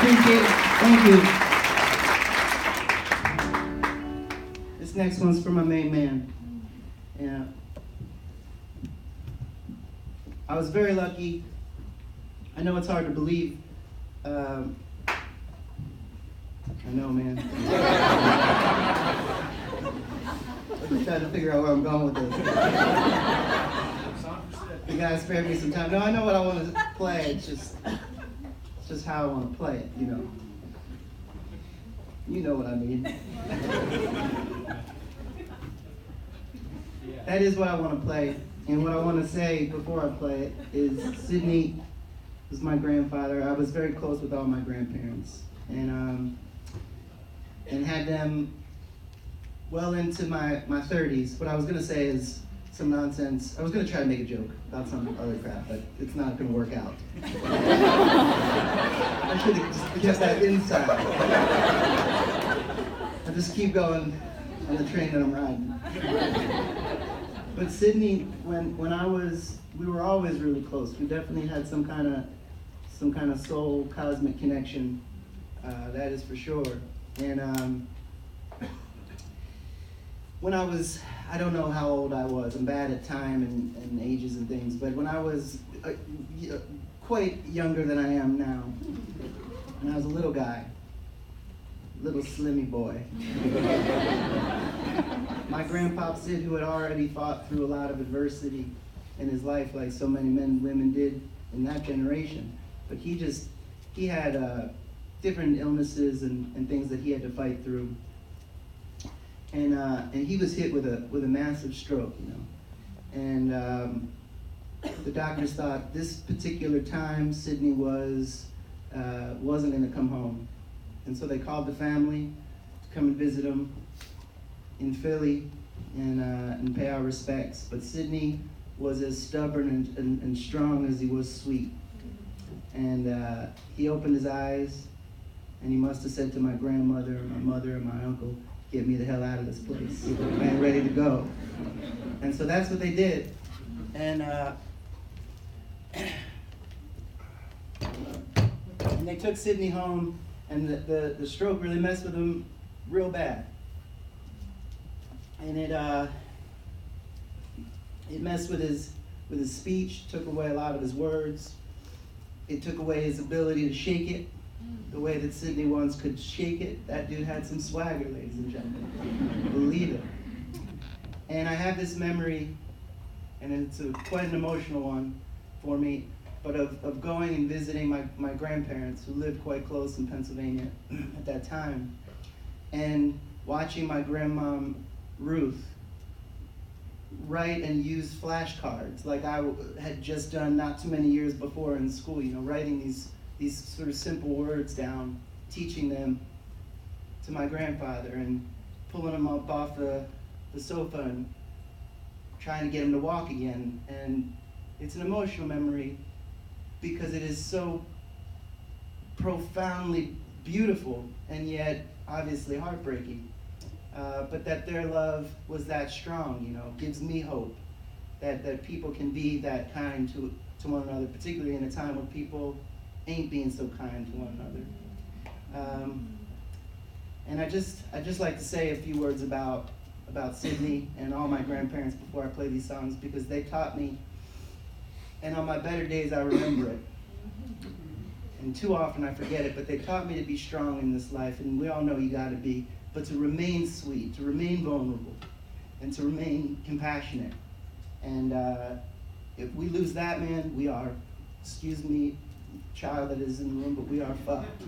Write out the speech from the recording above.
Appreciate it. Thank you. This next one's for my main man. Yeah. I was very lucky. I know it's hard to believe. I know, man. I'm trying to figure out where I'm going with this. You guys spare me some time. No, I know what I want to play. It's just how I want to play it, you know. You know what I mean. That is what I want to play. And what I want to say before I play it is Sydney was my grandfather. I was very close with all my grandparents. And had them well into my 30s. What I was going to say is some nonsense. I was going to try to make a joke about some other crap, but it's not going to work out. I should have just kept that inside. I just keep going on the train that I'm riding. But Sydney, we were always really close. We definitely had some kind of soul cosmic connection. That is for sure. And when I don't know how old I was. I'm bad at time and ages and things. But when I was quite younger than I am now, when I was a little guy, little slimmy boy, my grandpa Sid, who had already fought through a lot of adversity in his life, like so many men and women did in that generation, but he had different illnesses and things that he had to fight through. And he was hit with a massive stroke, you know. And the doctors thought this particular time Sydney wasn't going to come home, and so they called the family to come and visit him in Philly and pay our respects. But Sydney was as stubborn and strong as he was sweet. And he opened his eyes, and he must have said to my grandmother, my mother, and my uncle, "Get me the hell out of this place. I ain't ready to go." And so that's what they did. And they took Sydney home, and the stroke really messed with him real bad. And it messed with his speech, took away a lot of his words. It took away his ability to shake it the way that Sydney once could shake it. That dude had some swagger, ladies and gentlemen. Believe it. And I have this memory, and it's quite an emotional one for me, but of going and visiting my grandparents, who lived quite close in Pennsylvania at that time, and watching my grandmom, Ruth, write and use flashcards like I had just done not too many years before in school, you know, writing these sort of simple words down, teaching them to my grandfather and pulling him up off the sofa and trying to get him to walk again. And it's an emotional memory because it is so profoundly beautiful and yet obviously heartbreaking. But that their love was that strong, you know, gives me hope that people can be that kind to one another, particularly in a time when people ain't being so kind to one another. And I just like to say a few words about Sydney and all my grandparents before I play these songs, because they taught me, and on my better days I remember it. And too often I forget it, but they taught me to be strong in this life, and we all know you gotta be, but to remain sweet, to remain vulnerable, and to remain compassionate. And if we lose that, man, we are, excuse me, child that is in the room, but we are fucked.